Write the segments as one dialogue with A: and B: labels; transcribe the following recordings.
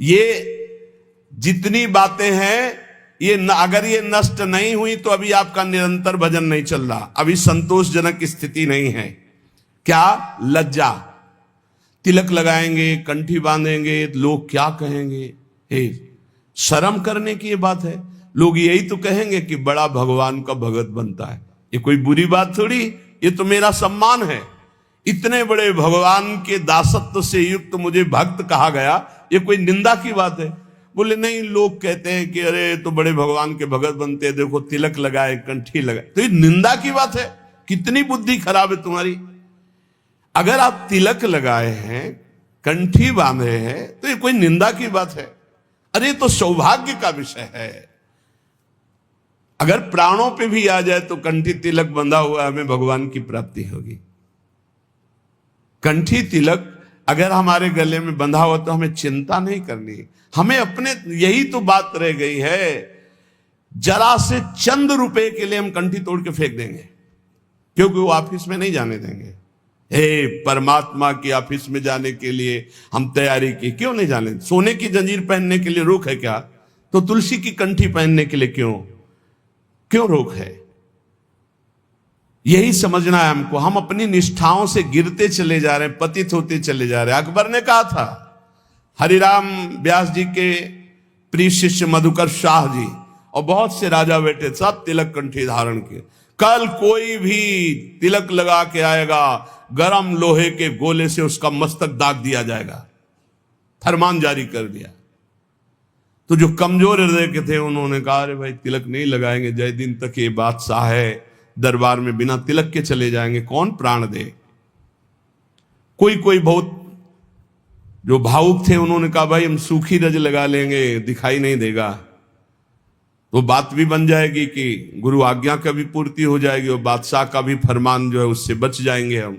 A: ये जितनी बातें हैं ये अगर ये नष्ट नहीं हुई तो अभी आपका निरंतर भजन नहीं चल रहा, अभी संतोषजनक स्थिति नहीं है। क्या? लज्जा। तिलक लगाएंगे, कंठी बांधेंगे, लोग क्या कहेंगे? शर्म करने की ये बात है। लोग यही तो कहेंगे कि बड़ा भगवान का भगत बनता है। ये कोई बुरी बात थोड़ी, ये तो मेरा सम्मान है। इतने बड़े भगवान के दासत्व से युक्त मुझे भक्त कहा गया, ये कोई निंदा की बात है? बोले नहीं, लोग कहते हैं कि अरे तो बड़े भगवान के भगत बनते, देखो तिलक लगाए, कंठी लगाए, तो ये निंदा की बात है? कितनी बुद्धि खराब है तुम्हारी। अगर आप तिलक लगाए हैं, कंठी बांधे हैं, तो ये कोई निंदा की बात है? अरे तो सौभाग्य का विषय है। अगर प्राणों पे भी आ जाए तो कंठी तिलक बंधा हुआ हमें भगवान की प्राप्ति होगी। कंठी तिलक अगर हमारे गले में बंधा हुआ तो हमें चिंता नहीं करनी। हमें अपने, यही तो बात रह गई है, जरा से चंद रुपए के लिए हम कंठी तोड़ के फेंक देंगे, क्योंकि वो ऑफिस में नहीं जाने देंगे। हे परमात्मा की ऑफिस में जाने के लिए हम तैयारी की, क्यों नहीं जाने? सोने की जंजीर पहनने के लिए रोक है क्या? तो तुलसी की कंठी पहनने के लिए क्यों रोक है? यही समझना है हमको। हम अपनी निष्ठाओं से गिरते चले जा रहे हैं, पतित होते चले जा रहे हैं। अकबर ने कहा था, हरिराम व्यास जी के प्रिय शिष्य मधुकर शाह जी और बहुत से राजा बेटे सब तिलक कंठी धारण किए। कल कोई भी तिलक लगा के आएगा, गरम लोहे के गोले से उसका मस्तक दाग दिया जाएगा, फरमान जारी कर दिया। तो जो कमजोर हृदय के थे उन्होंने कहा अरे भाई तिलक नहीं लगाएंगे, जय दिन तक ये बादशाह है, दरबार में बिना तिलक के चले जाएंगे, कौन प्राण दे। कोई बहुत जो भावुक थे उन्होंने कहा भाई हम सूखी रज लगा लेंगे, दिखाई नहीं देगा, तो बात भी बन जाएगी कि गुरु आज्ञा का भी पूर्ति हो जाएगी और बादशाह का भी फरमान जो है उससे बच जाएंगे हम।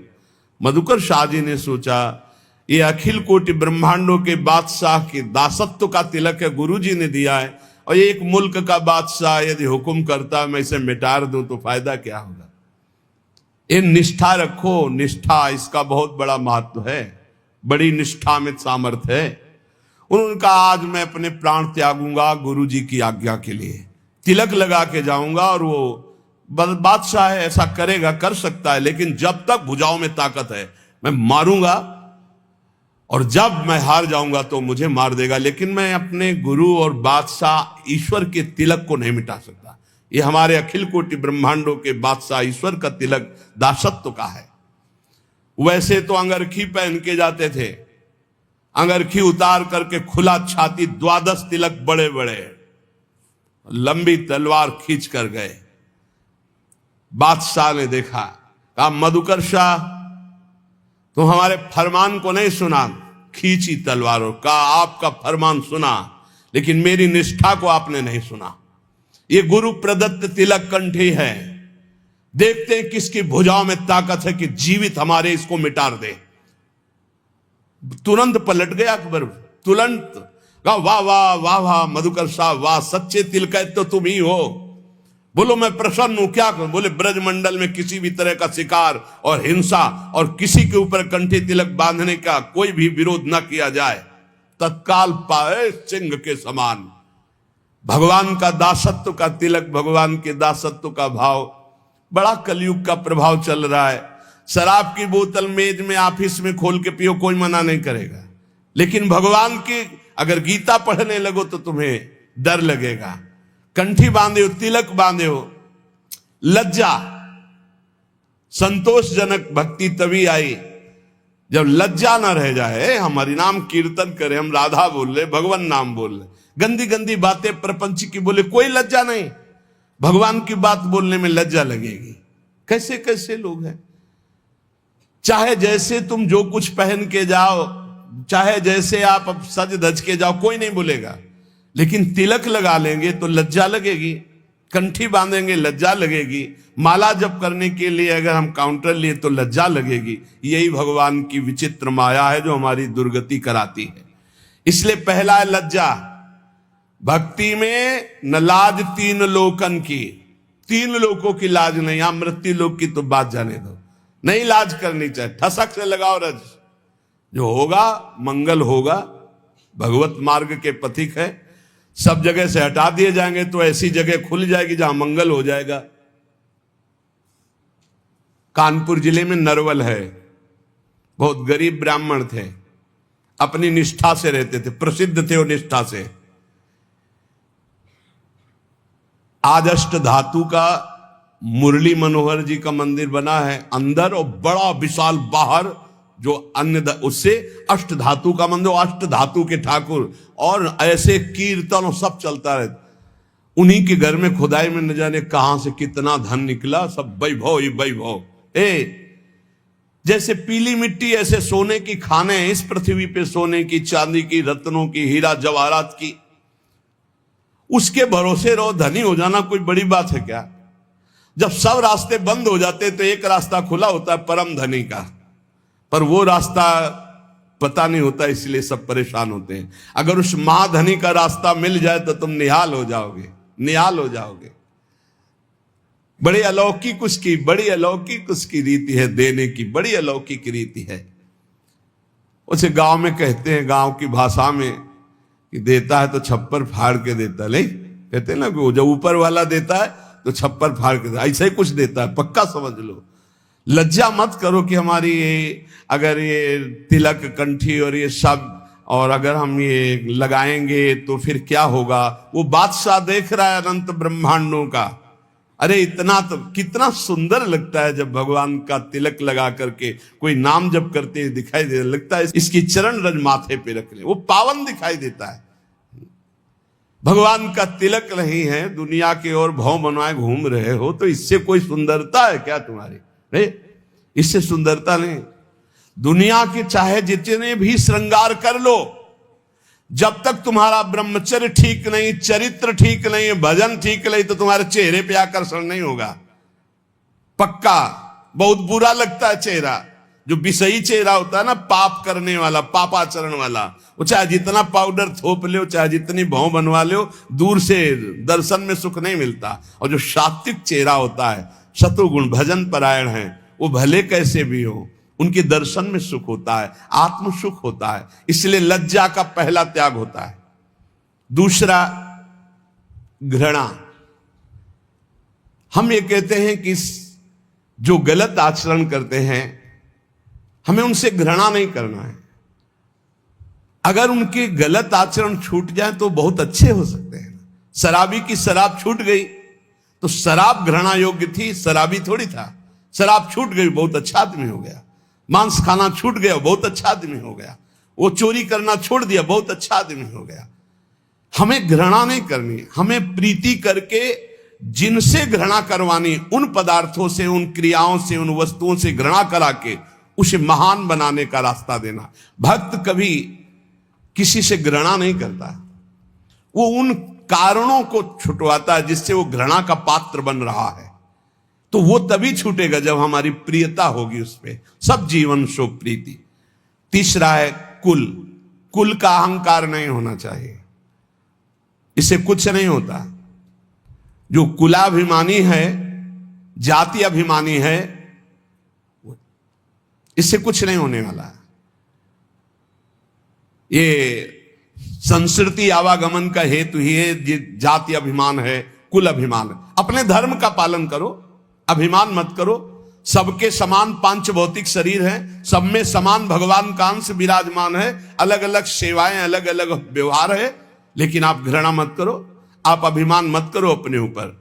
A: मधुकर शाह जी ने सोचा ये अखिल कोटि ब्रह्मांडों के बादशाह के दासत्व का तिलक है, गुरु जी ने दिया है, और ये एक मुल्क का बादशाह यदि हुक्म करता मैं इसे मिटा दूं तो फायदा क्या होगा। ये निष्ठा रखो, निष्ठा इसका बहुत बड़ा महत्व है, बड़ी निष्ठा में सामर्थ्य है। उन्होंने कहा आज मैं अपने प्राण त्यागूंगा गुरु जी की आज्ञा के लिए, तिलक लगा के जाऊंगा, और वो बादशाह है ऐसा करेगा, कर सकता है, लेकिन जब तक भुजाओं में ताकत है मैं मारूंगा, और जब मैं हार जाऊंगा तो मुझे मार देगा, लेकिन मैं अपने गुरु और बादशाह ईश्वर के तिलक को नहीं मिटा सकता। ये हमारे अखिल कोटि ब्रह्मांडों के बादशाह ईश्वर का तिलक दासत्व का है। वैसे तो अंगरखी पहन के जाते थे, अंगरखी उतार करके खुला छाती, 12 तिलक बड़े बड़े, लंबी तलवार खींच कर गए। बादशाह ने देखा, कहा मधुकर शाह तुम हमारे फरमान को नहीं सुना, खींची तलवारों, कहा आपका फरमान सुना लेकिन मेरी निष्ठा को आपने नहीं सुना। ये गुरु प्रदत्त तिलक कंठी है, देखते हैं किसकी भुजाओं में ताकत है कि जीवित हमारे इसको मिटा दे। तुरंत पलट गया अकबर, तुरंत कहा वाह वाह वाह वाह मधुकर साहब वाह, सच्चे तिलक तो तुम ही हो। बोलो मैं प्रसन्न हूं, क्या करूं? बोले ब्रजमंडल में किसी भी तरह का शिकार और हिंसा और किसी के ऊपर कंठी तिलक बांधने का कोई भी विरोध न किया जाए, तत्काल पाए सिंह के समान। भगवान का दासत्व का तिलक, भगवान के दासत्व का भाव, बड़ा कलयुग का प्रभाव चल रहा है। शराब की बोतल मेज में ऑफिस में खोल के पियो, कोई मना नहीं करेगा, लेकिन भगवान की अगर गीता पढ़ने लगो तो तुम्हें डर लगेगा। कंठी बांधे हो, तिलक बांधे हो, लज्जा। संतोषजनक भक्ति तभी आई जब लज्जा ना रह जाए। हम हरिनाम कीर्तन करें, हम राधा बोल रहे, भगवान नाम बोल रहे, गंदी गंदी बातें प्रपंच की बोले, कोई लज्जा नहीं। भगवान की बात बोलने में लज्जा लगेगी। कैसे कैसे लोग हैं, चाहे जैसे तुम जो कुछ पहन के जाओ, चाहे जैसे आप सज धज के जाओ, कोई नहीं बोलेगा, लेकिन तिलक लगा लेंगे तो लज्जा लगेगी, कंठी बांधेंगे लज्जा लगेगी, माला जप करने के लिए अगर हम काउंटर लिए तो लज्जा लगेगी। यही भगवान की विचित्र माया है जो हमारी दुर्गति कराती है। इसलिए पहला है लज्जा। भक्ति में न लाज तीन लोकन की, 3 लोगों की लाज नहीं, यहां मृत्यु लोक की तो बात जाने दो, नहीं लाज करनी चाहिए। ठसक से लगाओ रज, जो होगा मंगल होगा, भगवत मार्ग के पथिक है, सब जगह से हटा दिए जाएंगे तो ऐसी जगह खुल जाएगी जहां मंगल हो जाएगा। कानपुर जिले में नरवल है, बहुत गरीब ब्राह्मण थे, अपनी निष्ठा से रहते थे, प्रसिद्ध थे वो निष्ठा से। आज अष्ट धातु का मुरली मनोहर जी का मंदिर बना है अंदर, और बड़ा विशाल बाहर जो अन्य उससे अष्ट धातु का मंदिर, अष्ट धातु के ठाकुर, और ऐसे कीर्तन और सब चलता रहता। उन्हीं के घर में खुदाई में न जाने कहां से कितना धन निकला, सब वैभव ही वैभव। जैसे पीली मिट्टी ऐसे सोने की खाने हैं इस पृथ्वी पे, सोने की, चांदी की, रत्नों की, हीरा जवाहरात की। उसके भरोसे रहो, धनी हो जाना कोई बड़ी बात है क्या? जब सब रास्ते बंद हो जाते तो एक रास्ता खुला होता है परम धनी का, पर वो रास्ता पता नहीं होता, इसलिए सब परेशान होते हैं। अगर उस महाधनी का रास्ता मिल जाए तो तुम निहाल हो जाओगे, निहाल हो जाओगे। बड़ी अलौकिक उसकी, बड़ी अलौकिक उसकी रीति है देने की, बड़ी अलौकिक रीति है। उसे गांव में कहते हैं, गांव की भाषा में, कि देता है तो छप्पर फाड़ के देता है। नहीं कहते ना कि जब ऊपर वाला देता है तो छप्पर फाड़ के देता है, ऐसा ही कुछ देता है, पक्का समझ लो। लज्जा मत करो कि हमारी ये अगर ये तिलक कंठी और ये सब, और अगर हम ये लगाएंगे तो फिर क्या होगा। वो बादशाह देख रहा है अनंत ब्रह्मांडों का। अरे इतना तो कितना सुंदर लगता है जब भगवान का तिलक लगा करके कोई नाम जप करते हुए दिखाई दे, लगता है इसकी चरण रज माथे पे रख ले, वो पावन दिखाई देता है। भगवान का तिलक नहीं है, दुनिया की ओर भौं बनवाए घूम रहे हो, तो इससे कोई सुंदरता है क्या तुम्हारी? नहीं, इससे सुंदरता नहीं। दुनिया के चाहे जितने भी श्रृंगार कर लो, जब तक तुम्हारा ब्रह्मचर्य ठीक नहीं, चरित्र ठीक नहीं, भजन ठीक नहीं, तो तुम्हारे चेहरे पे आकर्षण नहीं होगा, पक्का। बहुत बुरा लगता है चेहरा, जो विषयी चेहरा होता है ना, पाप करने वाला, पापाचरण वाला, वो चाहे जितना पाउडर थोप लो, चाहे जितनी भौं बनवा लो, दूर से दर्शन में सुख नहीं मिलता। और जो सात्विक चेहरा होता है, शत्रुगुण भजन परायण है, वो भले कैसे भी हो, उनके दर्शन में सुख होता है, आत्म सुख होता है। इसलिए लज्जा का पहला त्याग होता है। दूसरा, घृणा। हम ये कहते हैं कि जो गलत आचरण करते हैं, हमें उनसे घृणा नहीं करना है। अगर उनके गलत आचरण छूट जाए तो बहुत अच्छे हो सकते हैं। शराबी की शराब छूट गई तो शराब घृणा योग्य थी, शराबी थोड़ी था। शराब छूट गई, बहुत अच्छा आदमी हो गया। मांस खाना छूट गया, बहुत अच्छा आदमी हो गया। वो चोरी करना छोड़ दिया, बहुत अच्छा आदमी हो गया। हमें घृणा नहीं करनी, हमें प्रीति करके जिनसे घृणा करवानी, उन पदार्थों से, उन क्रियाओं से, उन वस्तुओं से घृणा करा के उसे महान बनाने का रास्ता देना। भक्त कभी किसी से घृणा नहीं करता, वो उन कारणों को छुटवाता है जिससे वो घृणा का पात्र बन रहा है। तो वो तभी छूटेगा जब हमारी प्रियता होगी उस पर। सब जीवन शोक प्रीति। तीसरा है कुल। कुल का अहंकार नहीं होना चाहिए, इससे कुछ नहीं होता। जो कुलाभिमानी है, जाति अभिमानी है, इससे कुछ नहीं होने वाला है। ये संस्कृति आवागमन का हेतु ही है, जाति अभिमान है, कुल अभिमान है। अपने धर्म का पालन करो, अभिमान मत करो। सबके समान पांच भौतिक शरीर हैं, सब में समान भगवान का अंश विराजमान है, अलग अलग सेवाएं, अलग अलग व्यवहार है, लेकिन आप घृणा मत करो, आप अभिमान मत करो अपने ऊपर।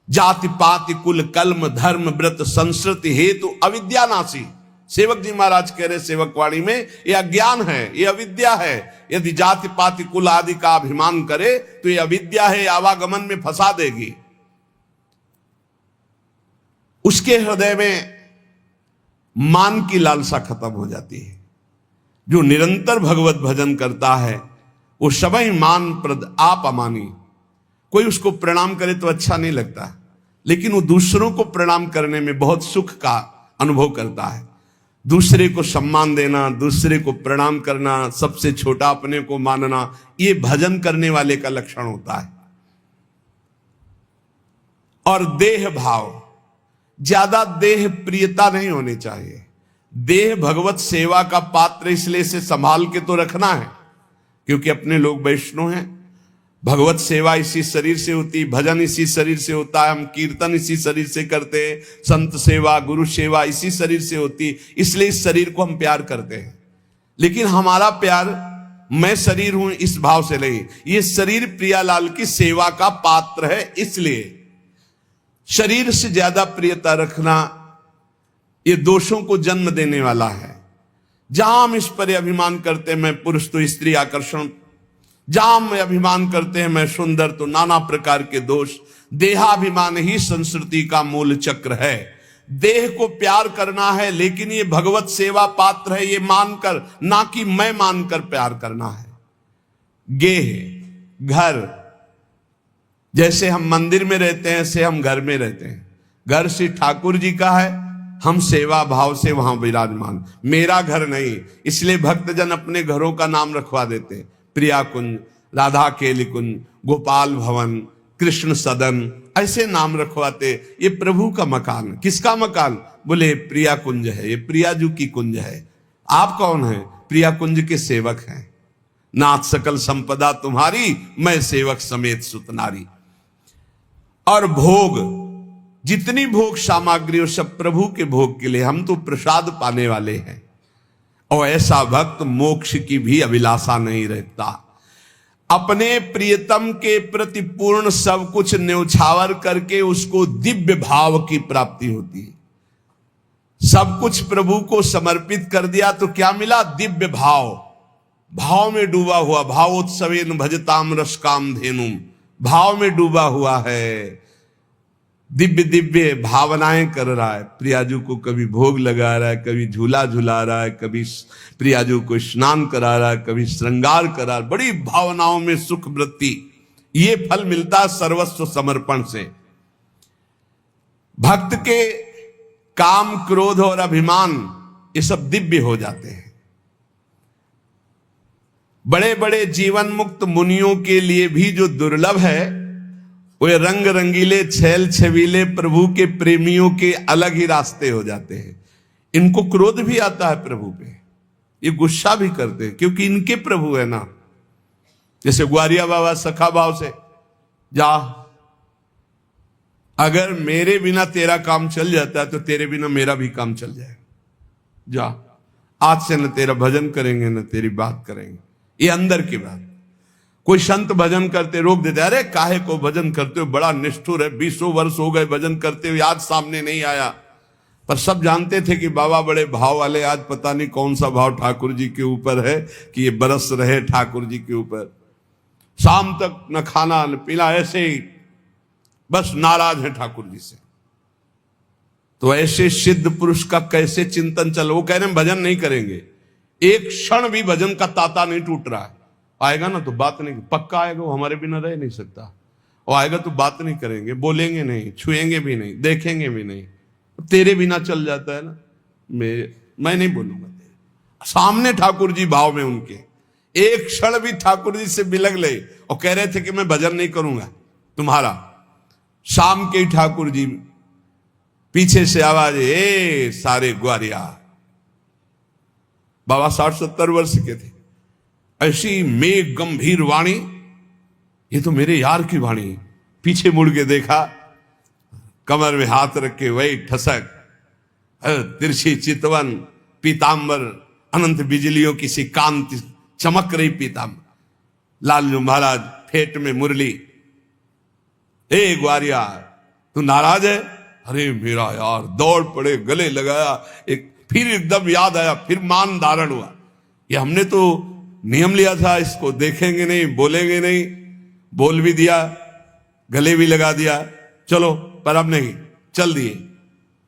A: जाति पाति कुल कल्म धर्म व्रत संस्कृति हेतु अविद्यानाशी। सेवक जी महाराज कह रहे सेवक वाणी में, यह अज्ञान है, यह अविद्या है। यदि जाति पाति कुल आदि का अभिमान करे तो यह अविद्या है, आवागमन में फंसा देगी। उसके हृदय में मान की लालसा खत्म हो जाती है। जो निरंतर भगवत भजन करता है वो सभी मान प्रद आप अमानी। कोई उसको प्रणाम करे तो अच्छा नहीं लगता, लेकिन वो दूसरों को प्रणाम करने में बहुत सुख का अनुभव करता है। दूसरे को सम्मान देना, दूसरे को प्रणाम करना, सबसे छोटा अपने को मानना, ये भजन करने वाले का लक्षण होता है। और देह भाव, ज्यादा देह प्रियता नहीं होनी चाहिए। देह भगवत सेवा का पात्र, इसलिए इसे संभाल के तो रखना है, क्योंकि अपने लोग वैष्णव हैं। भगवत सेवा इसी शरीर से होती, भजन इसी शरीर से होता है, हम कीर्तन इसी शरीर से करते हैं, संत सेवा गुरु सेवा इसी शरीर से होती, इसलिए इस शरीर को हम प्यार करते हैं। लेकिन हमारा प्यार मैं शरीर हूं इस भाव से नहीं, ये शरीर प्रियालाल की सेवा का पात्र है, इसलिए शरीर से ज्यादा प्रियता रखना ये दोषों को जन्म देने वाला है। जहां हम इस पर अभिमान करते हैं मैं पुरुष तो स्त्री आकर्षण, जहां हम अभिमान करते हैं मैं सुंदर तो नाना प्रकार के दोष। देहाभिमान ही संस्कृति का मूल चक्र है। देह को प्यार करना है, लेकिन ये भगवत सेवा पात्र है ये मानकर, ना कि मैं मानकर प्यार करना है। गेह घर, जैसे हम मंदिर में रहते हैं ऐसे हम घर में रहते हैं। घर श्री ठाकुर जी का है, हम सेवा भाव से वहां विराजमान। मेरा घर नहीं, इसलिए भक्तजन अपने घरों का नाम रखवा देते हैं, प्रिया कुंज, राधा केली कुंज, गोपाल भवन, कृष्ण सदन, ऐसे नाम रखवाते। ये प्रभु का मकान, किसका मकान? बोले प्रिया कुंज है, ये प्रियाजू की कुंज है। आप कौन है? प्रिया कुंज के सेवक हैं। नाथ सकल संपदा तुम्हारी, मैं सेवक समेत सुतनारी। और भोग, जितनी भोग सामग्री हो सब प्रभु के भोग के लिए, हम तो प्रसाद पाने वाले हैं। और ऐसा भक्त मोक्ष की भी अभिलाषा नहीं रखता। अपने प्रियतम के प्रति पूर्ण सब कुछ न्यौछावर करके उसको दिव्य भाव की प्राप्ति होती है। सब कुछ प्रभु को समर्पित कर दिया तो क्या मिला? दिव्य भाव। भाव में डूबा हुआ, भावोत्सवेन भजताम रसकाम धेनुम, भाव में डूबा हुआ है, दिव्य दिव्य भावनाएं कर रहा है। प्रियाजू को कभी भोग लगा रहा है, कभी झूला झुला रहा है, कभी प्रियाजू को स्नान करा रहा है, कभी श्रृंगार करा, बड़ी भावनाओं में सुख वृत्ति। ये फल मिलता है सर्वस्व समर्पण से। भक्त के काम क्रोध और अभिमान ये सब दिव्य हो जाते हैं। बड़े बड़े जीवन मुक्त मुनियों के लिए भी जो दुर्लभ है, वे रंग रंगीले छैल छबीले प्रभु के प्रेमियों के अलग ही रास्ते हो जाते हैं। इनको क्रोध भी आता है प्रभु पे, ये गुस्सा भी करते हैं, क्योंकि इनके प्रभु है ना। जैसे ग्वारिया बाबा सखा भाव से, जा अगर मेरे बिना तेरा काम चल जाता है तो तेरे बिना मेरा भी काम चल जाएगा। जा आज से न तेरा भजन करेंगे न तेरी बात करेंगे। ये अंदर की बात। कोई संत भजन करते रोक देते, अरे काहे को भजन करते हो, बड़ा निष्ठुर है, 20 वर्ष हो गए भजन करते हुए, आज सामने नहीं आया। पर सब जानते थे कि बाबा बड़े भाव वाले, आज पता नहीं कौन सा भाव ठाकुर जी के ऊपर है कि ये बरस रहे ठाकुर जी के ऊपर। शाम तक न खाना न पीना, ऐसे ही बस नाराज है ठाकुर जी से। तो ऐसे सिद्ध पुरुष का कैसे चिंतन चल? वो कह रहे हैं भजन नहीं करेंगे, एक क्षण भी भजन का ताता नहीं टूट रहा है। आएगा ना तो बात नहीं, पक्का आएगा, वो हमारे बिना रह नहीं सकता। वो आएगा तो बात नहीं करेंगे, बोलेंगे नहीं, छुएंगे भी नहीं, देखेंगे भी नहीं, तेरे बिना चल जाता है ना। मैं नहीं बोलूंगा तेरे सामने। ठाकुर जी भाव में उनके एक क्षण भी ठाकुर जी से बिलग ले और कह रहे थे कि मैं भजन नहीं करूंगा तुम्हारा। शाम के ठाकुर जी पीछे से आवाज, ए सारे ग्वारिया। बाबा 60-70 वर्ष के थे। ऐसी मेघ गंभीर वाणी, ये तो मेरे यार की वाणी। पीछे मुड़ के देखा, कमर में हाथ रख के वही ठसक, तिरछी चितवन, पीतांबर, अनंत बिजलियों की सी कांति चमक रही पीतांबर। लालजू महाराज फेट में मुरली। ए ग्वारिया तू नाराज है? अरे मेरा यार, दौड़ पड़े, गले लगाया, एक फिर एकदम याद आया, फिर मान धारण हुआ। ये हमने तो नियम लिया था, इसको देखेंगे नहीं, बोलेंगे नहीं, बोल भी दिया, गले भी लगा दिया, चलो, पर अब नहीं, चल दिए।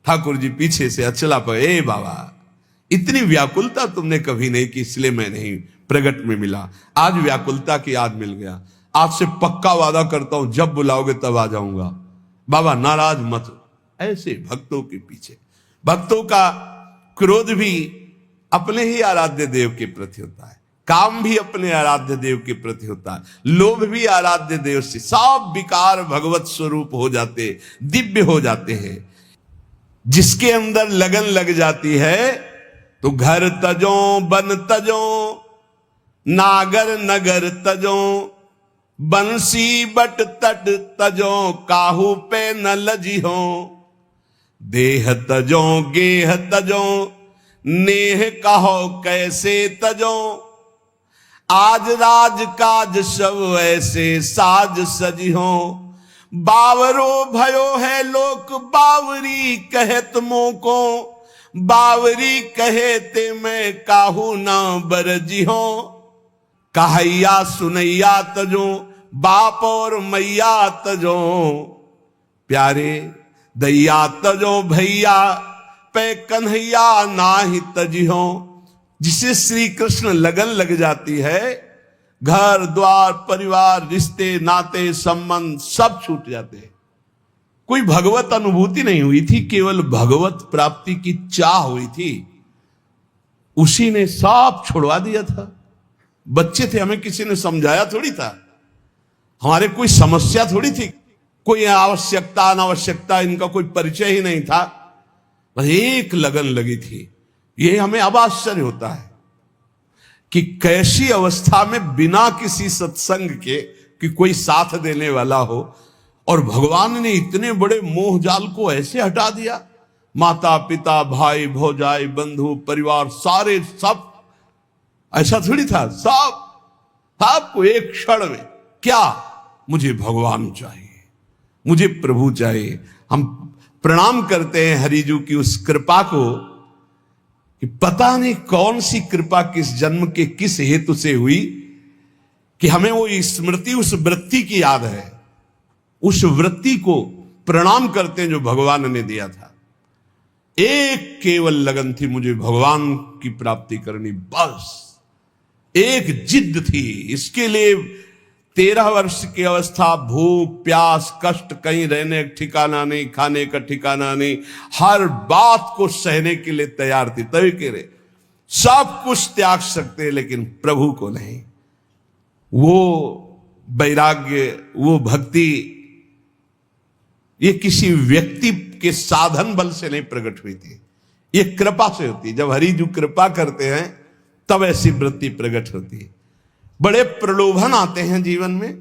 A: ठाकुर जी पीछे से अचला पर, ए बाबा इतनी व्याकुलता तुमने कभी नहीं की, इसलिए मैं नहीं प्रगट में मिला। आज व्याकुलता की याद मिल गया। आज से पक्का वादा करता हूं, जब बुलाओगे तब आ जाऊंगा। बाबा नाराज मत। ऐसे भक्तों के पीछे, भक्तों का क्रोध भी अपने ही आराध्य देव के प्रति होता है, काम भी अपने आराध्य देव के प्रति होता है, लोभ भी आराध्य देव से। सब विकार भगवत स्वरूप हो जाते, दिव्य हो जाते हैं। जिसके अंदर लगन लग जाती है तो घर तजो बन तजो, नागर नगर तजो, बंसी बट तट तजो, काहू पे न लजिहो, देह तजो गेह तजो, नेह कहो कैसे तजो, आज राज काज सब ऐसे साज सजिहो, बावरो भयो है लोक बावरी कहत मोको, बावरी कहे ते मैं काहू ना बरजिहो, कहैया सुनैया तजो, बाप और मैया तजो, प्यारे दैया तजो भैया, पे कन्हैया नाही तजिहो। जिसे श्री कृष्ण लगन लग जाती है, घर द्वार परिवार रिश्ते नाते संबंध सब छूट जाते हैं। कोई भगवत अनुभूति नहीं हुई थी, केवल भगवत प्राप्ति की चाह हुई थी, उसी ने सब छुड़वा दिया था। बच्चे थे, हमें किसी ने समझाया थोड़ी था, हमारे कोई समस्या थोड़ी थी, कोई आवश्यकता अनावश्यकता इनका कोई परिचय ही नहीं था, बस एक लगन लगी थी। ये हमें अब आश्चर्य होता है कि कैसी अवस्था में बिना किसी सत्संग के कि कोई साथ देने वाला हो, और भगवान ने इतने बड़े मोह जाल को ऐसे हटा दिया। माता पिता भाई भौजाई बंधु परिवार सारे सब, ऐसा थोड़ी था, सब आपको एक क्षण में क्या, मुझे भगवान चाहिए, मुझे प्रभु चाहिए। हम प्रणाम करते हैं हरिजू की उस कृपा को कि पता नहीं कौन सी कृपा किस जन्म के किस हेतु से हुई कि हमें वो स्मृति उस वृत्ति की याद है, उस वृत्ति को प्रणाम करते हैं जो भगवान ने दिया था। एक केवल लगन थी, मुझे भगवान की प्राप्ति करनी, बस एक जिद थी। इसके लिए 13 वर्ष की अवस्था, भूख प्यास कष्ट, कहीं रहने का ठिकाना नहीं, खाने का ठिकाना नहीं, हर बात को सहने के लिए तैयार थी। तभी कह रहे सब कुछ त्याग सकते लेकिन प्रभु को नहीं। वो वैराग्य, वो भक्ति, ये किसी व्यक्ति के साधन बल से नहीं प्रकट हुई थी, ये कृपा से होती। जब हरिजू कृपा करते हैं तब ऐसी वृत्ति प्रकट होती है। बड़े प्रलोभन आते हैं जीवन में,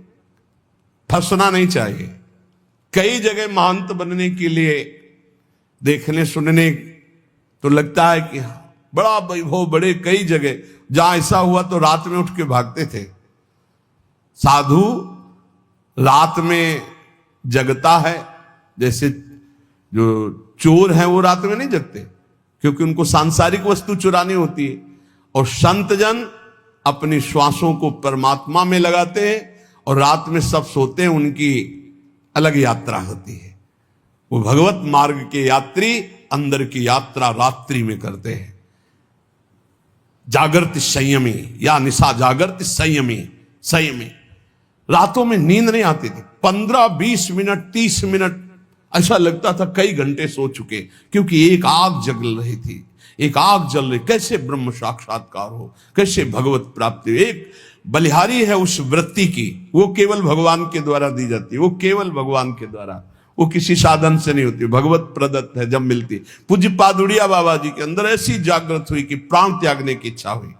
A: फंसना नहीं चाहिए। कई जगह महंत बनने के लिए देखने सुनने तो लगता है कि बड़ा वैभव, बड़े कई जगह जहां ऐसा हुआ तो रात में उठ के भागते थे। साधु रात में जगता है, जैसे जो चोर हैं वो रात में नहीं जगते क्योंकि उनको सांसारिक वस्तु चुरानी होती है, और संत जन अपनी श्वासों को परमात्मा में लगाते हैं और रात में सब सोते हैं, उनकी अलग यात्रा होती है। वो भगवत मार्ग के यात्री अंदर की यात्रा रात्रि में करते हैं। जागृत संयमी या निशा जागृत संयमी, संयमी रातों में नींद नहीं आती थी। 15-20 मिनट 30 मिनट ऐसा लगता था कई घंटे सो चुके, क्योंकि एक आग जल रही थी, एक आग जल रही। कैसे ब्रह्म साक्षात्कार हो, कैसे भगवत प्राप्ति। एक बलिहारी है उस वृत्ति की, वो केवल भगवान के द्वारा दी जाती है, वो केवल भगवान के द्वारा, वो किसी साधन से नहीं होती, भगवत प्रदत्त है। जब मिलती पूज्य पादुड़िया बाबा जी के अंदर ऐसी जागृत हुई कि प्राण त्यागने की इच्छा हुई।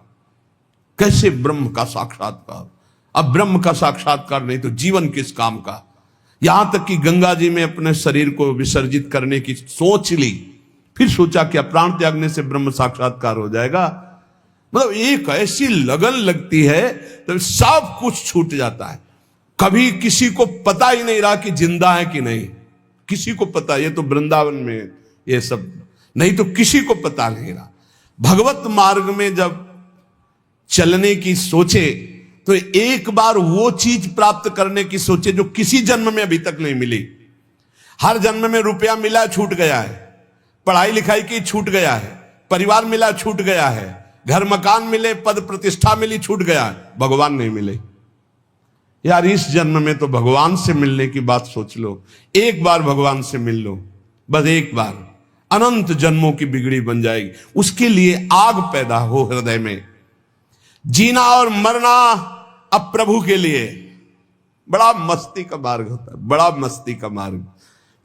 A: कैसे ब्रह्म का साक्षात्कार। अब ब्रह्म का साक्षात्कार नहीं तो जीवन किस काम का। यहां तक कि गंगा जी में अपने शरीर को विसर्जित करने की सोच ली, फिर सोचा क्या प्राण त्यागने से ब्रह्म साक्षात्कार हो जाएगा। मतलब एक ऐसी लगन लगती है तो सब कुछ छूट जाता है। कभी किसी को पता ही नहीं रहा कि जिंदा है कि नहीं, किसी को पता, ये तो वृंदावन में ये सब नहीं तो किसी को पता नहीं रहा। भगवत मार्ग में जब चलने की सोचे तो एक बार वो चीज प्राप्त करने की सोचे जो किसी जन्म में अभी तक नहीं मिली। हर जन्म में रुपया मिला छूट गया है, पढ़ाई लिखाई की छूट गया है, परिवार मिला छूट गया है, घर मकान मिले पद प्रतिष्ठा मिली छूट गया है, भगवान नहीं मिले। यार इस जन्म में तो भगवान से मिलने की बात सोच लो। एक बार भगवान से मिल लो, बस एक बार, अनंत जन्मों की बिगड़ी बन जाएगी। उसके लिए आग पैदा हो हृदय में। जीना और मरना अब प्रभु के लिए बड़ा मस्ती का मार्ग होता है, बड़ा मस्ती का मार्ग।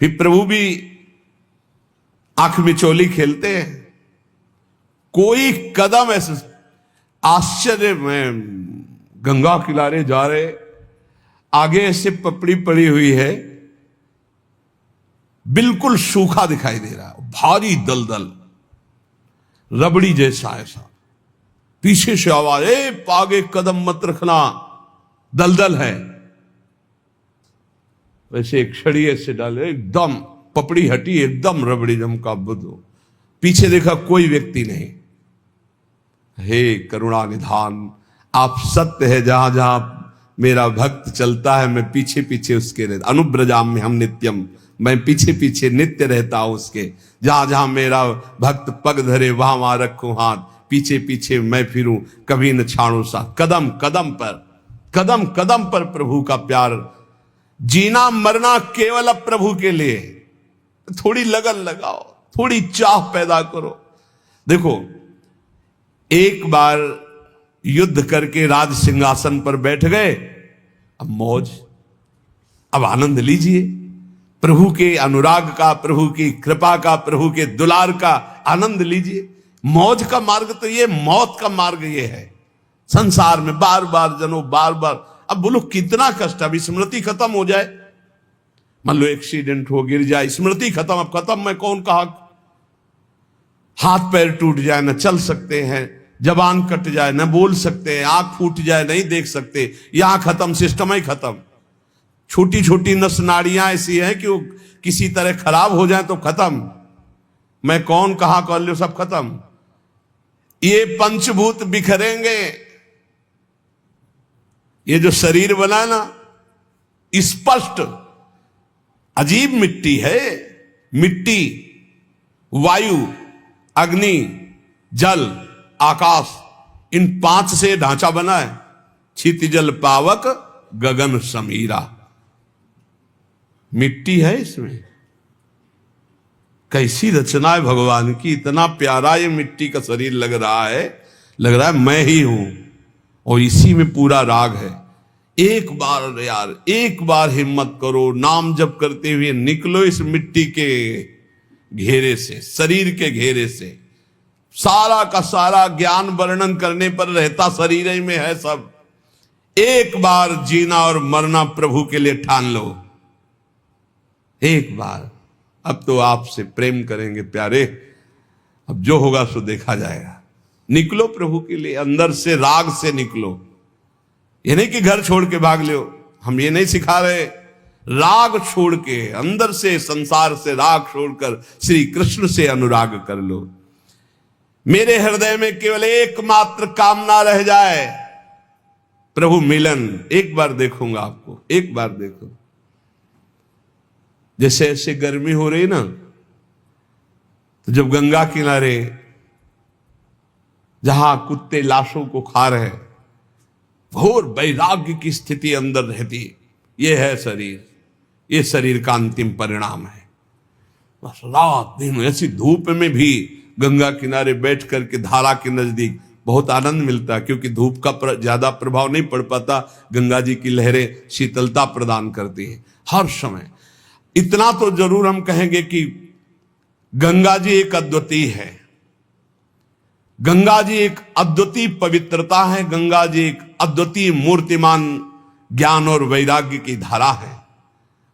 A: फिर प्रभु भी आंख मिचौली खेलते हैं। कोई कदम ऐसे आश्चर्य में गंगा किनारे जा रहे, आगे ऐसे पपड़ी पड़ी हुई है, बिल्कुल सूखा दिखाई दे रहा है, भारी दलदल, रबड़ी जैसा ऐसा। पीछे से आवाज, ए आगे कदम मत रखना, दलदल है। वैसे एक छड़ी ऐसे डाले, एकदम पपड़ी हटी, एकदम रबड़ी जमका बुद्धो। पीछे देखा कोई व्यक्ति नहीं। हे करुणा निधान, आप सत्य है, जहां जहां मेरा भक्त चलता है मैं पीछे पीछे उसके रहता। अनुब्रजाम में हम नित्यम, मैं पीछे पीछे नित्य रहता हूं उसके। जहां जहां मेरा भक्त पग धरे वहां वहां रखूं हाथ, पीछे पीछे मैं फिरूं, कभी न छाड़ू सा। कदम कदम पर, कदम कदम पर प्रभु का प्यार। जीना मरना केवल अब प्रभु के लिए। थोड़ी लगन लगाओ, थोड़ी चाह पैदा करो। देखो, एक बार युद्ध करके राज सिंहासन पर बैठ गए, अब मौज, अब आनंद लीजिए प्रभु के अनुराग का, प्रभु की कृपा का, प्रभु के दुलार का आनंद लीजिए। मौज का मार्ग तो ये, मौत का मार्ग ये है। संसार में बार बार जनो, बार बार, अब बोलो कितना कष्ट। अभी स्मृति खत्म हो जाए, मान लो एक्सीडेंट हो, गिर जाए, स्मृति खत्म, अब खत्म, मैं कौन कहा। हाथ पैर टूट जाए, न चल सकते हैं, जबान कट जाए, न बोल सकते हैं, आंख फूट जाए, नहीं देख सकते, यहां खत्म, सिस्टम ही खत्म। छोटी छोटी नस नाड़ियां ऐसी हैं कि वो किसी तरह खराब हो जाए तो खत्म। मैं कौन कहा कर लो, सब खत्म। ये पंचभूत बिखरेंगे। ये जो शरीर बना ना, स्पष्ट अजीब मिट्टी है। मिट्टी, वायु, अग्नि, जल, आकाश, इन 5 से ढांचा बना है। क्षितिजल पावक गगन समीरा, मिट्टी है इसमें। कैसी रचना है भगवान की, इतना प्यारा ये मिट्टी का शरीर लग रहा है मैं ही हूं, और इसी में पूरा राग है। एक बार यार, एक बार हिम्मत करो, नाम जप करते हुए निकलो इस मिट्टी के घेरे से, शरीर के घेरे से। सारा का सारा ज्ञान वर्णन करने पर रहता शरीर ही में है सब। एक बार जीना और मरना प्रभु के लिए ठान लो, एक बार। अब तो आपसे प्रेम करेंगे प्यारे, अब जो होगा सो देखा जाएगा। निकलो प्रभु के लिए, अंदर से राग से निकलो। ये नहीं कि घर छोड़ के भाग लो, हम ये नहीं सिखा रहे। राग छोड़ के, अंदर से, संसार से राग छोड़कर श्री कृष्ण से अनुराग कर लो। मेरे हृदय में केवल एकमात्र कामना रह जाए, प्रभु मिलन। एक बार देखूंगा आपको, एक बार देखो। जैसे ऐसे गर्मी हो रही ना, तो जब गंगा किनारे जहां कुत्ते लाशों को खा रहे, घोर वैराग्य की स्थिति अंदर रहती, ये है शरीर, ये शरीर का अंतिम परिणाम है। बस रात दिन ऐसी धूप में भी गंगा किनारे बैठ करके धारा के नजदीक बहुत आनंद मिलता है, क्योंकि धूप का ज्यादा प्रभाव नहीं पड़ पाता। गंगा जी की लहरें शीतलता प्रदान करती है हर समय। इतना तो जरूर हम कहेंगे कि गंगा जी एक अद्वितीय है, गंगा जी एक अद्वितीय पवित्रता है, गंगा जी एक अद्वितीय मूर्तिमान ज्ञान और वैराग्य की धारा है,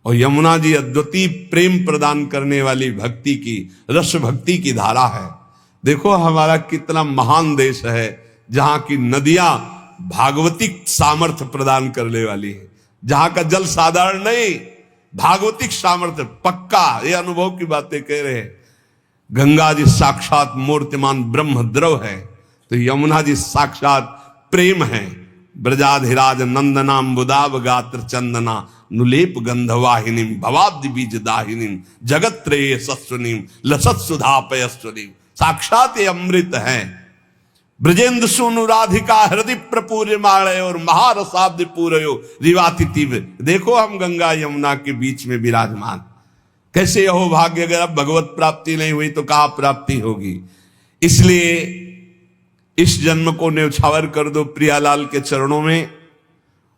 A: और यमुना जी अद्वितीय प्रेम प्रदान करने वाली भक्ति की, रस भक्ति की धारा है। देखो हमारा कितना महान देश है, जहां की नदियां भागवतिक सामर्थ्य प्रदान करने वाली है, जहां का जल साधारण नहीं, भागवतिक सामर्थ्य पक्का। ये अनुभव की बातें कह रहे हैं। गंगा जी साक्षात मूर्तिमान ब्रह्म द्रव है, तो यमुना जी साक्षात प्रेम है। ब्रजाधिराज नंदनाम बुदाब गात्र चंदना नुलेप गंधवाहिनीम भवाब्दि बीज दाहिनीम जगत त्रय सस्वनीम लसत सुधा पयस्वनीम। साक्षात ये अमृत है। ब्रजेंद्र सुनु राधिका हृदय प्रपूर्य माणय और महारसाब्द पूरयो रिवातिथिव। देखो हम गंगा यमुना के बीच में विराजमान, कैसे यहो भाग्य। अगर अब भगवत प्राप्ति नहीं हुई तो कहां प्राप्ति होगी। इसलिए इस जन्म को न्यौछावर कर दो प्रियालाल के चरणों में।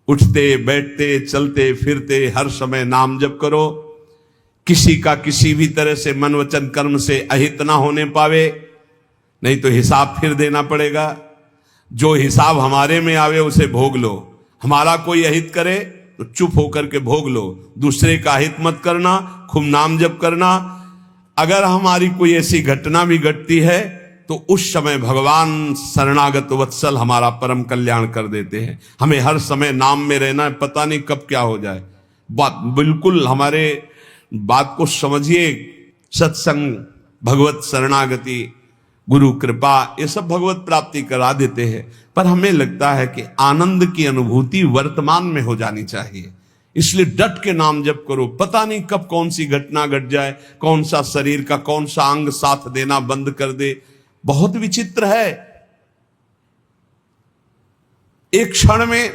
A: उठते बैठते चलते फिरते हर समय नाम जप करो। किसी का किसी भी तरह से मन वचन कर्म से अहित ना होने पावे, नहीं तो हिसाब फिर देना पड़ेगा। जो हिसाब हमारे में आवे उसे भोग लो। हमारा कोई अहित करे तो चुप होकर के भोग लो, दूसरे का हित मत करना, खूब नाम जप करना। अगर हमारी कोई ऐसी घटना भी घटती है तो उस समय भगवान शरणागत वत्सल हमारा परम कल्याण कर देते हैं। हमें हर समय नाम में रहना है, पता नहीं कब क्या हो जाए। बात बिल्कुल हमारे बात को समझिए। सत्संग, भगवत शरणागति, गुरु कृपा, ये सब भगवत प्राप्ति करा देते हैं, पर हमें लगता है कि आनंद की अनुभूति वर्तमान में हो जानी चाहिए। इसलिए डट के नाम जप करो। पता नहीं कब कौन सी घटना घट जाए, कौन सा शरीर का कौन सा अंग साथ देना बंद कर दे। बहुत विचित्र है। एक क्षण में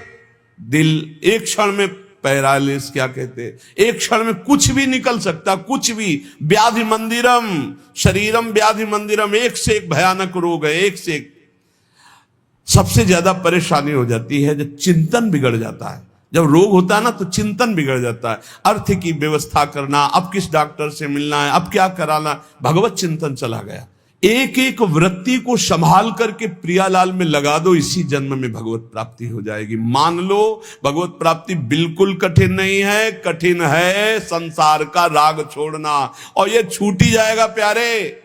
A: दिल, एक क्षण में पैरालिस, क्या कहते हैं, एक क्षण में कुछ भी निकल सकता, कुछ भी। व्याधि मंदिरम शरीरम व्याधि मंदिरम, एक से एक भयानक रोग है, एक से एक। सबसे ज्यादा परेशानी हो जाती है जब चिंतन बिगड़ जाता है। जब रोग होता है ना तो चिंतन बिगड़ जाता है। अर्थ की व्यवस्था करना, अब किस डॉक्टर से मिलना है, अब क्या कराना, भगवत चिंतन चला गया। एक एक वृत्ति को संभाल करके प्रियालाल में लगा दो, इसी जन्म में भगवत प्राप्ति हो जाएगी। मान लो भगवत प्राप्ति बिल्कुल कठिन नहीं है, कठिन है संसार का राग छोड़ना, और ये छूट ही जाएगा प्यारे।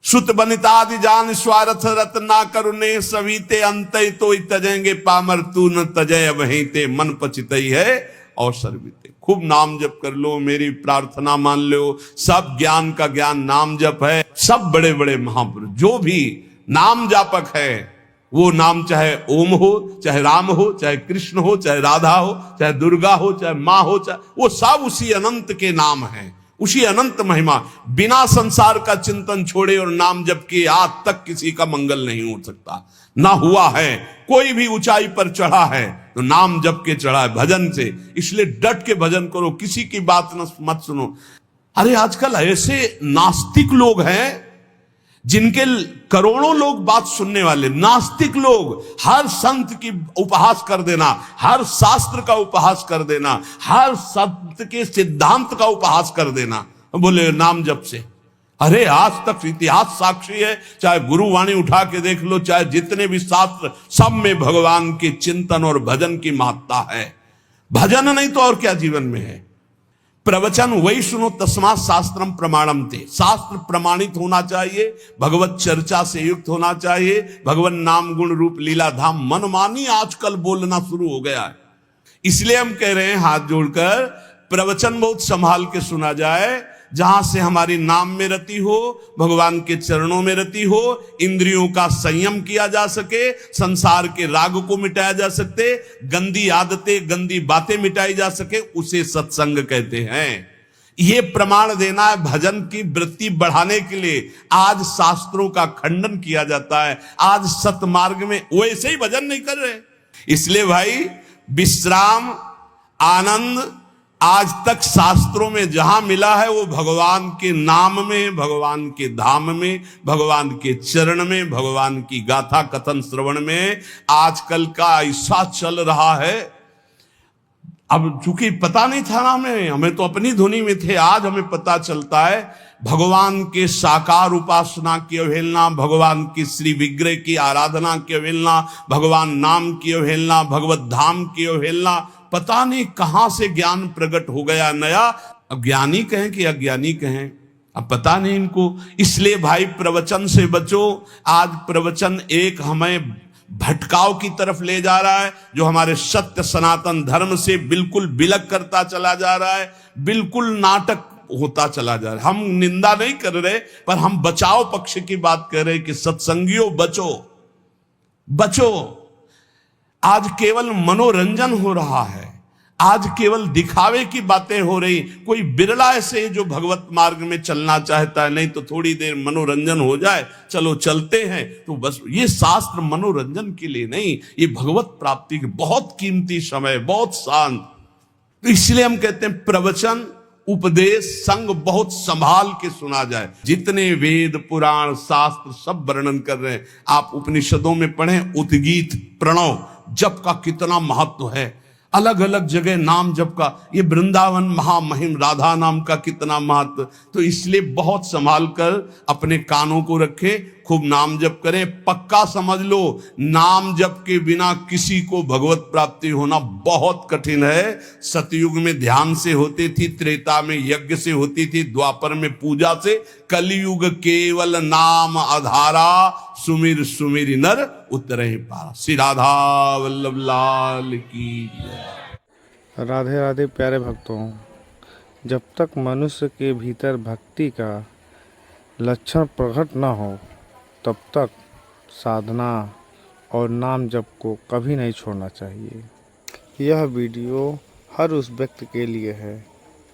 A: सुत बनितादि जान स्वार्थ रत ना करुणे सवीते अंत तो तजेंगे पामर तू न तजय वहीं ते मन पचितई है और सर्विते। खूब नाम जप कर लो, मेरी प्रार्थना मान लो। सब ज्ञान का ज्ञान नाम जप है। सब बड़े बड़े महापुरुष जो भी नाम जापक है, वो नाम चाहे ओम हो, चाहे राम हो, चाहे कृष्ण हो, चाहे राधा हो, चाहे दुर्गा हो, चाहे माँ हो, चाहे वो सब उसी अनंत के नाम हैं, उसी अनंत महिमा। बिना संसार का चिंतन छोड़े और नाम जप किए आज तक किसी का मंगल नहीं हो सकता, ना हुआ है। कोई भी ऊंचाई पर चढ़ा है तो नाम जप के चढ़ा है, भजन से। इसलिए डट के भजन करो, किसी की बात मत सुनो। अरे आजकल ऐसे नास्तिक लोग हैं जिनके करोड़ों लोग बात सुनने वाले, नास्तिक लोग। हर संत की उपहास कर देना, हर शास्त्र का उपहास कर देना, हर संत के सिद्धांत का उपहास कर देना, बोले नाम जप से। अरे आज तक इतिहास साक्षी है, चाहे गुरुवाणी उठा के देख लो, चाहे जितने भी शास्त्र, सब में भगवान के चिंतन और भजन की महत्ता है। भजन नहीं तो और क्या जीवन में है। प्रवचन वही सुनो, तस्मात् शास्त्रम प्रमाणम ते। शास्त्र प्रमाणित होना चाहिए, भगवत चर्चा से युक्त होना चाहिए। भगवान नाम गुण रूप लीला धाम मनमानी आजकल बोलना शुरू हो गया है। इसलिए हम कह रहे हैं हाथ जोड़कर, प्रवचन बहुत संभाल के सुना जाए, जहां से हमारी नाम में रति हो, भगवान के चरणों में रति हो, इंद्रियों का संयम किया जा सके, संसार के राग को मिटाया जा सके, गंदी आदतें, गंदी बातें मिटाई जा सके, उसे सत्संग कहते हैं। ये प्रमाण देना है भजन की वृत्ति बढ़ाने के लिए। आज शास्त्रों का खंडन किया जाता है, आज सतमार्ग में वैसे ही भजन नहीं कर रहे। इसलिए भाई विश्राम, आनंद आज तक शास्त्रों में जहां मिला है वो भगवान के नाम में, भगवान के धाम में, भगवान के चरण में, भगवान की गाथा कथन श्रवण में। आजकल का ऐसा चल रहा है, अब चूंकि पता नहीं था ना हमें तो अपनी धुनी में थे, आज हमें पता चलता है भगवान के साकार उपासना की अवहेलना, भगवान की श्री विग्रह की आराधना की अवहेलना, भगवान नाम की अवहेलना, भगवत धाम की अवहेलना। पता नहीं कहां से ज्ञान प्रकट हो गया नया। अब ज्ञानी कहें कि अज्ञानी कहें, अब पता नहीं इनको। इसलिए भाई प्रवचन से बचो। आज प्रवचन एक हमें भटकाव की तरफ ले जा रहा है, जो हमारे सत्य सनातन धर्म से बिल्कुल विलग करता चला जा रहा है, बिल्कुल नाटक होता चला जा रहा है। हम निंदा नहीं कर रहे, पर हम बचाव पक्ष की बात कर रहे कि सत्संगियों बचो, बचो। आज केवल मनोरंजन हो रहा है, आज केवल दिखावे की बातें हो रही। कोई बिरला ऐसे जो भगवत मार्ग में चलना चाहता है, नहीं तो थोड़ी देर मनोरंजन हो जाए, चलो चलते हैं, तो बस। ये शास्त्र मनोरंजन के लिए नहीं, ये भगवत प्राप्ति के बहुत कीमती समय, बहुत शांत। तो इसलिए हम कहते हैं प्रवचन, उपदेश, संग बहुत संभाल के सुना जाए। जितने वेद पुराण शास्त्र सब वर्णन कर रहे हैं, आप उपनिषदों में पढ़ें, उद्गीत, प्रणव, जप का कितना महत्व है। अलग अलग जगह नाम जप का, ये वृंदावन महामहिम राधा नाम का कितना महत्व। तो इसलिए बहुत संभाल कर अपने कानों को रखे, खूब नाम जप करें। पक्का समझ लो, नाम जप के बिना किसी को भगवत प्राप्ति होना बहुत कठिन है। सतयुग में ध्यान से होती थी, त्रेता में यज्ञ से होती थी, द्वापर में पूजा से, कलयुग केवल नाम आधारा, सुमिर सुमिर नर उतरे पारा। श्री राधा वल्लभ लाल की जय।
B: राधे राधे प्यारे भक्तों, जब तक मनुष्य के भीतर भक्ति का लक्षण प्रकट न हो तब तक साधना और नाम जप को कभी नहीं छोड़ना चाहिए। यह वीडियो हर उस व्यक्ति के लिए है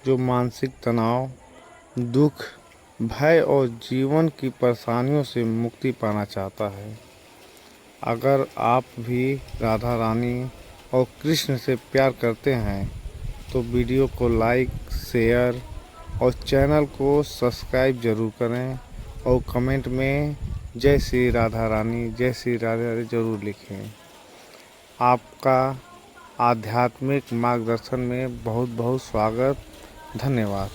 B: जो मानसिक तनाव, दुख, भय और जीवन की परेशानियों से मुक्ति पाना चाहता है। अगर आप भी राधा रानी और कृष्ण से प्यार करते हैं तो वीडियो को लाइक, शेयर और चैनल को सब्सक्राइब जरूर करें और कमेंट में जय श्री राधा रानी, जय श्री राधा रानी जरूर लिखें। आपका आध्यात्मिक मार्गदर्शन में बहुत बहुत स्वागत। धन्यवाद।